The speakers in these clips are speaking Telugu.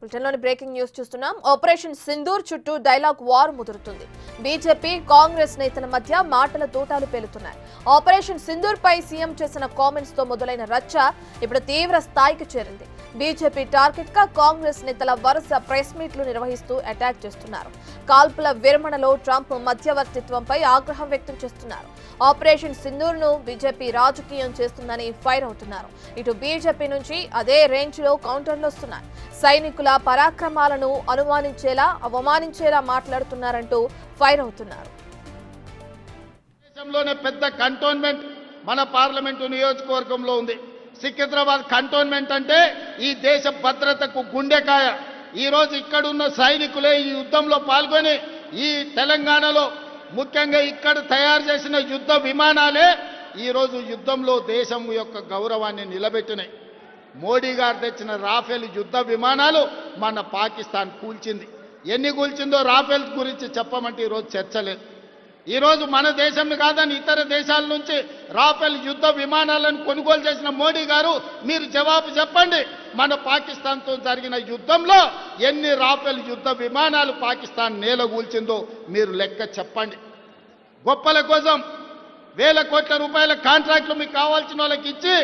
బ్రిటన్లోని బ్రేకింగ్ న్యూస్ చూస్తున్నాం. ఆపరేషన్ సింధూర్ చుట్టూ డైలాగ్ వార్ ముదురుతుంది. బీజేపీ కాంగ్రెస్ నేతల మధ్య మాటల తూటాలు పేలుతున్నాయి. ఆపరేషన్ సింధూర్ పై సీఎం చేసిన కామెంట్స్ తో మొదలైన రచ్చ ఇప్పుడు తీవ్ర స్థాయికి చేరింది. బీజేపీ టార్గెట్ గా కాంగ్రెస్ నేతల వరుస ప్రెస్ మీట్లు నిర్వహిస్తూ అటాక్ చేస్తున్నారు. కాల్పుల విరమణలో ట్రంప్ మధ్యవర్తిత్వంపై ఆగ్రహం వ్యక్తం చేస్తున్నారు. ఆపరేషన్ సింధూర్ ను బీజేపీ రాజకీయం చేస్తుందని ఫైర్ అవుతున్నారు. ఇటు బీజేపీ నుంచి అదే రేంజ్ లో కౌంటర్లు వస్తున్నాయి. సైనికుల పరాక్రమాలను అనుమానించేలా అవమానించేలా మాట్లాడుతున్నారంటూ ఫైర్ అవుతున్నారు. దేశంలోనే పెద్ద కంటోన్మెంట్ మన పార్లమెంటు నియోజకవర్గంలో ఉంది. సికింద్రాబాద్ కంటోన్మెంట్ అంటే ఈ దేశ భద్రతకు గుండెకాయ. ఈరోజు ఇక్కడున్న సైనికులే ఈ యుద్ధంలో పాల్గొని ఈ తెలంగాణలో ముఖ్యంగా ఇక్కడ తయారు చేసిన యుద్ధ విమానాలే ఈరోజు యుద్ధంలో దేశం యొక్క గౌరవాన్ని నిలబెట్టినాయి. మోడీ గారు తెచ్చిన రాఫెల్ యుద్ధ విమానాలు మన పాకిస్తాన్ కూల్చింది. ఎన్ని కూల్చిందో రాఫెల్ గురించి చెప్పమంటే ఈరోజు చర్చ లేదు. ఈరోజు మన దేశం కాదని ఇతర దేశాల నుంచి రాఫెల్ యుద్ధ విమానాలను కొనుగోలు చేసిన మోడీ గారు మీరు జవాబు చెప్పండి. మన పాకిస్తాన్తో జరిగిన యుద్ధంలో ఎన్ని రాఫెల్ యుద్ధ విమానాలు పాకిస్తాన్ నేలగూల్చిందో మీరు లెక్క చెప్పండి. గొప్పల కోసం వేల కోట్ల రూపాయల కాంట్రాక్టులు మీకు కావాల్సిన వాళ్ళకి ఇచ్చి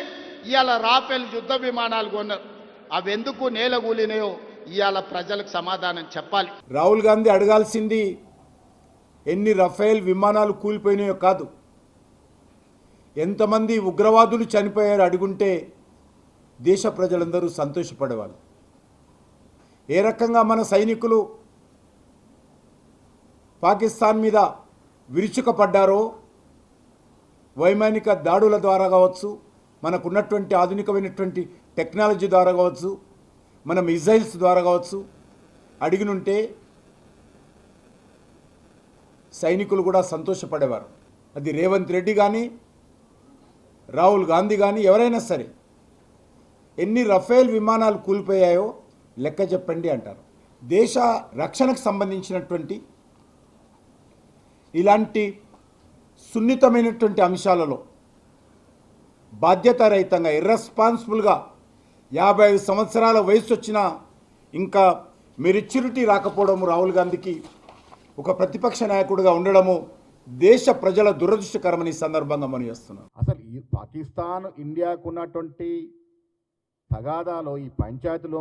ఇవాళ రాఫెల్ యుద్ధ విమానాలు కొన్నారు. అవి ఎందుకు నేలగూలినాయో ఇవాళ ప్రజలకు సమాధానం చెప్పాలి. రాహుల్ గాంధీ అడగాల్సింది ఎన్ని రఫేల్ విమానాలు కూలిపోయినాయో కాదు, ఎంతమంది ఉగ్రవాదులు చనిపోయారు అడుగుంటే దేశ ప్రజలందరూ సంతోషపడేవాళ్ళు. ఏ రకంగా మన సైనికులు పాకిస్తాన్ మీద విరుచుకపడ్డారో వైమానిక దాడుల ద్వారా కావచ్చు, మనకున్నటువంటి ఆధునికమైనటువంటి టెక్నాలజీ ద్వారా కావచ్చు, మన మిజైల్స్ ద్వారా కావచ్చు అడిగినుంటే సైనికులు కూడా సంతోషపడేవారు. అది రేవంత్ రెడ్డి కానీ రాహుల్ గాంధీ కానీ ఎవరైనా సరే ఎన్ని రఫేల్ విమానాలు కూలిపోయాయో లెక్క చెప్పండి అంటారు. దేశ రక్షణకు సంబంధించినటువంటి ఇలాంటి సున్నితమైనటువంటి అంశాలలో బాధ్యతారహితంగా ఇర్రెస్పాన్సిబుల్గా 55 సంవత్సరాల వయసు వచ్చినా ఇంకా మెచ్యూరిటీ రాకపోవడము, రాహుల్ గాంధీకి ఒక ప్రతిపక్ష నాయకుడిగా ఉండడము దేశ ప్రజల దురదృష్టకరమని సందర్భంగా మనం చేస్తున్నాం. అసలు ఈ పాకిస్తాన్ ఇండియాకు ఉన్నటువంటి తగాదాలో ఈ పంచాయతీలో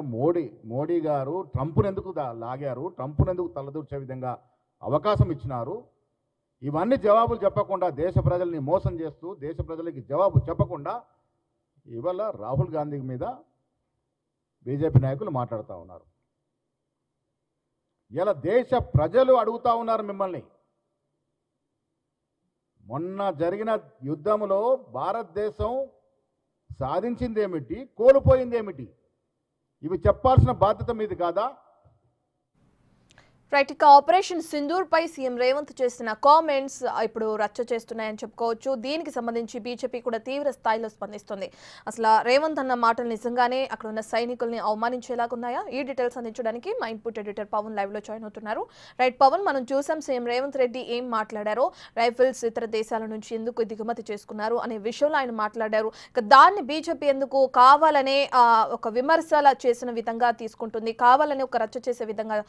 మోడీ గారు ట్రంప్ను ఎందుకు లాగారు, ట్రంప్ను ఎందుకు తలదూర్చే విధంగా అవకాశం ఇచ్చినారు, ఇవన్నీ జవాబులు చెప్పకుండా దేశ ప్రజల్ని మోసం చేస్తూ దేశ ప్రజలకి జవాబు చెప్పకుండా ఇవాళ రాహుల్ గాంధీ మీద బీజేపీ నాయకులు మాట్లాడుతూ ఉన్నారు. ఇలా దేశ ప్రజలు అడుగుతూ ఉన్నారు మిమ్మల్ని. మొన్న జరిగిన యుద్ధంలో భారతదేశం సాధించిందేమిటి, కోల్పోయిందేమిటి, ఇవి చెప్పాల్సిన బాధ్యత మీది కాదా? రైట్, ఇక ఆపరేషన్ సింధూర్ పై సీఎం రేవంత్ చేసిన కామెంట్స్ ఇప్పుడు రచ్చ చేస్తున్నాయని చెప్పుకోవచ్చు. దీనికి సంబంధించి బీజేపీ కూడా తీవ్ర స్థాయిలో స్పందిస్తుంది. అసలు రేవంత్ అన్న మాటలు నిజంగానే అక్కడ ఉన్న సైనికుల్ని అవమానించేలాగున్నాయా? ఈ డీటెయిల్స్ అందించడానికి మా ఇన్పుట్ ఎడిటర్ పవన్ లైవ్ లో జాయిన్ అవుతున్నారు. రైట్ పవన్, మనం చూసాం సీఎం రేవంత్ రెడ్డి ఏం మాట్లాడారో, రైఫిల్స్ ఇతర దేశాల నుంచి ఎందుకు దిగుమతి చేసుకున్నారు అనే విషయంలో ఆయన మాట్లాడారు. ఇక దాన్ని బీజేపీ ఎందుకు కావాలనే ఒక విమర్శల చేసిన విధంగా తీసుకుంటుంది, కావాలని ఒక రచ్చ చేసే విధంగా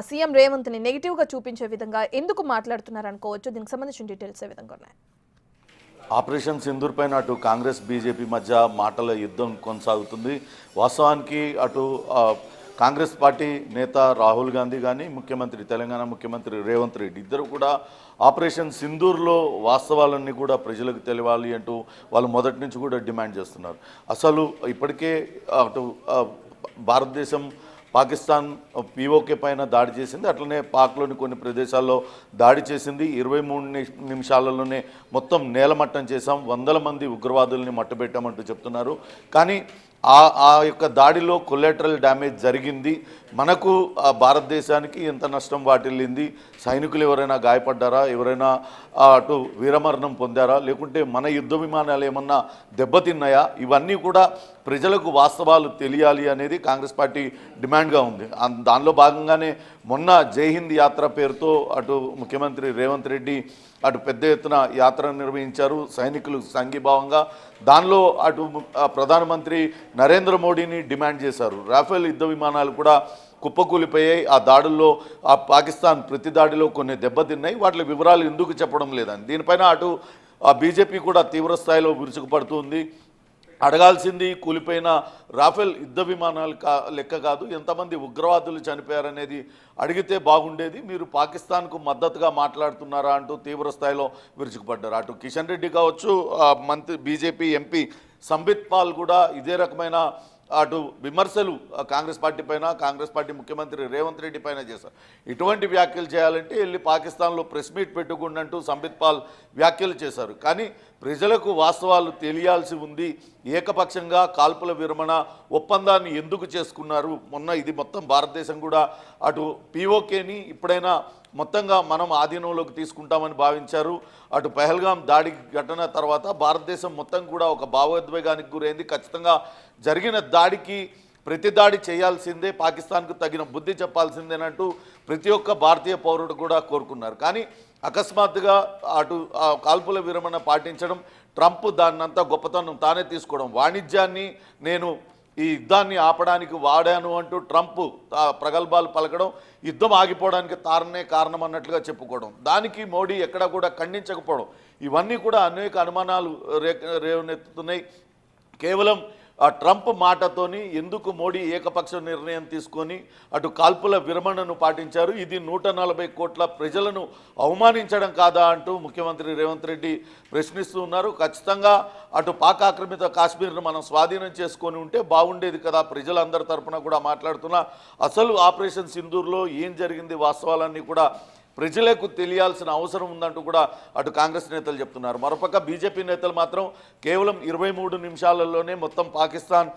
సీఎం రేవంత్ ని నెగిటివ్ గా చూపించే విధంగా ఎందుకు మాట్లాడుతున్నారు అనుకోవచ్చు. దీనికి సంబంధించిన డీటెయిల్స్ ఏ విధంగా ఉన్నాయి? ఆపరేషన్ సింధూర్ పైన అటు కాంగ్రెస్ బీజేపీ మధ్య మాటల యుద్ధం కొనసాగుతుంది. వాస్తవానికి అటు కాంగ్రెస్ పార్టీ నేత రాహుల్ గాంధీ కానీ తెలంగాణ ముఖ్యమంత్రి రేవంత్ రెడ్డి ఇద్దరు కూడా ఆపరేషన్ సింధూర్లో వాస్తవాలన్నీ కూడా ప్రజలకు తెలియాలి అంటూ వాళ్ళు మొదటి నుంచి కూడా డిమాండ్ చేస్తున్నారు. అసలు ఇప్పటికే అటు భారతదేశం పాకిస్తాన్ పీఓకే పైన దాడి చేసింది, అట్లనే పాక్లోని కొన్ని ప్రదేశాల్లో దాడి చేసింది. 23 నిమిషాలలోనే మొత్తం నేలమట్టం చేశాం, 100 మంది ఉగ్రవాదుల్ని మట్టుబెట్టామంటూ చెప్తున్నారు. కానీ ఆ యొక్క దాడిలో కొలాటరల్ డ్యామేజ్ జరిగింది. మనకు భారతదేశానికి ఎంత నష్టం వాటిల్లింది, సైనికులు ఎవరైనా గాయపడ్డారా, ఎవరైనా అటు వీరమరణం పొందారా, లేకుంటే మన యుద్ధ విమానాలు ఏమన్నా దెబ్బతిన్నాయా, ఇవన్నీ కూడా ప్రజలకు వాస్తవాలు తెలియాలి అనేది కాంగ్రెస్ పార్టీ డిమాండ్గా ఉంది. దానిలో భాగంగానే మొన్న జై హింద్ యాత్ర పేరుతో అటు ముఖ్యమంత్రి రేవంత్ రెడ్డి అటు పెద్ద ఎత్తున యాత్ర నిర్వహించారు సైనికులు సంఘీభావంగా. దానిలో అటు ప్రధానమంత్రి నరేంద్ర మోడీని డిమాండ్ చేశారు. రాఫెల్ యుద్ధ విమానాలు కూడా కుప్పకూలిపోయాయి. ఆ దాడుల్లో ఆ పాకిస్తాన్ ప్రతి దాడిలో కొన్ని దెబ్బతిన్నాయి, వాటి వివరాలు ఎందుకు చెప్పడం లేదని దీనిపైన అటు బీజేపీ కూడా తీవ్ర స్థాయిలో విరుచుకుపడుతుంది. అడగాల్సింది కూలిపోయిన రాఫెల్ యుద్ధ విమానాలు లెక్క కాదు, ఎంతమంది ఉగ్రవాదులు చనిపోయారనేది అడిగితే బాగుండేది, మీరు పాకిస్తాన్కు మద్దతుగా మాట్లాడుతున్నారా అంటూ తీవ్ర స్థాయిలో విరుచుకుపడ్డారు. అటు కిషన్ రెడ్డి కావచ్చు, మంత్రి బీజేపీ ఎంపీ సంబిత్ పాల్ కూడా ఇదే రకమైన అటు విమర్శలు కాంగ్రెస్ పార్టీ పైన, కాంగ్రెస్ పార్టీ ముఖ్యమంత్రి రేవంత్ రెడ్డి పైన చేశారు. ఇటువంటి వ్యాఖ్యలు చేయాలంటే వెళ్ళి పాకిస్తాన్లో ప్రెస్ మీట్ పెట్టుకుండంటూ సంబిత్ పాల్ వ్యాఖ్యలు చేశారు. కానీ ప్రజలకు వాస్తవాలు తెలియాల్సి ఉంది. ఏకపక్షంగా కాల్పుల విరమణ ఒప్పందాన్ని ఎందుకు చేసుకున్నారు? మొన్న ఇది మొత్తం భారతదేశం కూడా అటు పీఓకేని ఇప్పుడైనా మొత్తంగా మనం ఆధీనంలోకి తీసుకుంటామని భావించారు. అటు పహల్గాం దాడి ఘటన తర్వాత భారతదేశం మొత్తం కూడా ఒక భావోద్వేగానికి గురైంది. ఖచ్చితంగా జరిగిన దాడికి ప్రతి దాడి చేయాల్సిందే, పాకిస్తాన్కు తగిన బుద్ధి చెప్పాల్సిందేనంటూ ప్రతి ఒక్క భారతీయ పౌరుడు కూడా కోరుకున్నారు. కానీ అకస్మాత్తుగా అటు కాల్పుల విరమణ పాటించడం, ట్రంప్ దాన్నంతా గొప్పతనం తానే తీసుకోవడం, వాణిజ్యాన్ని నేను ఈ యుద్ధాన్ని ఆపడానికి వాడాను అంటూ ట్రంప్ ప్రగల్భాలు పలకడం, యుద్ధం ఆగిపోవడానికి తారనే కారణం అన్నట్లుగా చెప్పుకోవడం, దానికి మోడీ ఎక్కడా కూడా ఖండించకపోవడం, ఇవన్నీ కూడా అనేక అనుమానాలు రేవనెత్తుతున్నాయి. కేవలం ట్రంప్ మాటతోని ఎందుకు మోడీ ఏకపక్ష నిర్ణయం తీసుకొని అటు కాల్పుల విరమణను పాటించారు? ఇది 140 కోట్ల ప్రజలను అవమానించడం కాదా అంటూ ముఖ్యమంత్రి రేవంత్ రెడ్డి ప్రశ్నిస్తూ ఉన్నారు. ఖచ్చితంగా అటు పాక్ ఆక్రమిత కాశ్మీర్ను మనం స్వాధీనం చేసుకొని ఉంటే బాగుండేది కదా. ప్రజలందరి తరఫున కూడా మాట్లాడుతున్నా అసలు ఆపరేషన్ సింధూర్లో ఏం జరిగింది, వాస్తవాలన్నీ కూడా ప్రజలకు తెలియాల్సిన అవసరం ఉందంటూ కూడా అటు కాంగ్రెస్ నేతలు చెప్తున్నారు. మరోపక్క బీజేపీ నేతలు మాత్రం కేవలం 23 నిమిషాలలోనే మొత్తం పాకిస్తాన్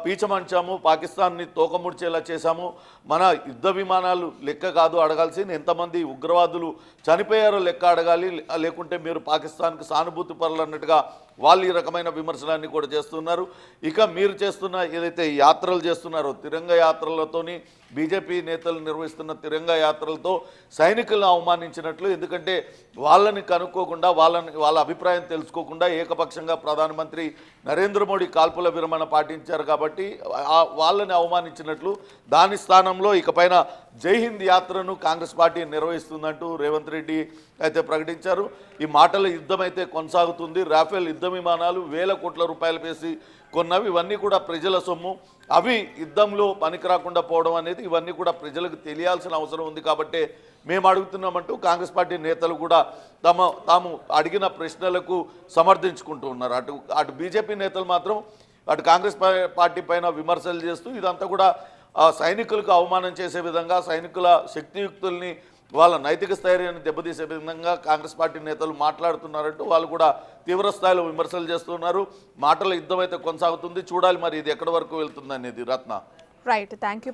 పీచమంచాము, పాకిస్తాన్ని తోకముడిచేలా చేశాము, మన యుద్ధ విమానాలు లెక్క కాదు అడగాల్సింది, ఎంతమంది ఉగ్రవాదులు చనిపోయారో లెక్క అడగాలి, లేకుంటే మీరు పాకిస్తాన్కు సానుభూతి పరులు అన్నట్టుగా వాళ్ళు ఈ రకమైన విమర్శలన్నీ కూడా చేస్తున్నారు. ఇక మీరు చేస్తున్న ఏదైతే యాత్రలు చేస్తున్నారో తిరంగ యాత్రలతోని బీజేపీ నేతలు నిర్వహిస్తున్న తిరంగ యాత్రలతో సైనికులను అవమానించినట్లు, ఎందుకంటే వాళ్ళని కనుక్కోకుండా వాళ్ళ అభిప్రాయం తెలుసుకోకుండా ఏకపక్షంగా ప్రధానమంత్రి నరేంద్ర మోడీ కాల్పుల విరమణ పాటించారు కాబట్టి వాళ్ళని అవమానించినట్లు. దాని స్థానంలో ఇకపైన జై హింద్ యాత్రను కాంగ్రెస్ పార్టీ నిర్వహిస్తుందంటూ రేవంత్ రెడ్డి అయితే ప్రకటించారు. ఈ మాటల యుద్ధం అయితే కొనసాగుతుంది. రాఫెల్ యుద్ధ విమానాలు వేల కోట్ల రూపాయలు వేసి కొన్నవి, ఇవన్నీ కూడా ప్రజల సొమ్ము, అవి యుద్ధంలో పనికి రాకుండా పోవడం అనేది ఇవన్నీ కూడా ప్రజలకు తెలియాల్సిన అవసరం ఉంది. కాబట్టి మేము అడుగుతున్నామంటూ కాంగ్రెస్ పార్టీ నేతలు కూడా తాము అడిగిన ప్రశ్నలకు సమర్థించుకుంటూ ఉన్నారు. అటు బీజేపీ నేతలు మాత్రం అటు కాంగ్రెస్ పార్టీ పైన విమర్శలు చేస్తూ ఇదంతా కూడా సైనికులకు అవమానం చేసే విధంగా, సైనికుల శక్తియుక్తుల్ని వాళ్ళ నైతిక స్థైర్యాన్ని దెబ్బతీసే విధంగా కాంగ్రెస్ పార్టీ నేతలు మాట్లాడుతున్నారంటూ వాళ్ళు కూడా తీవ్ర స్థాయిలో విమర్శలు చేస్తున్నారు. మాటల యుద్ధం అయితే కొనసాగుతుంది, చూడాలి మరి ఇది ఎక్కడి వరకు వెళ్తుంది అనేది. రత్న. Right, thank you.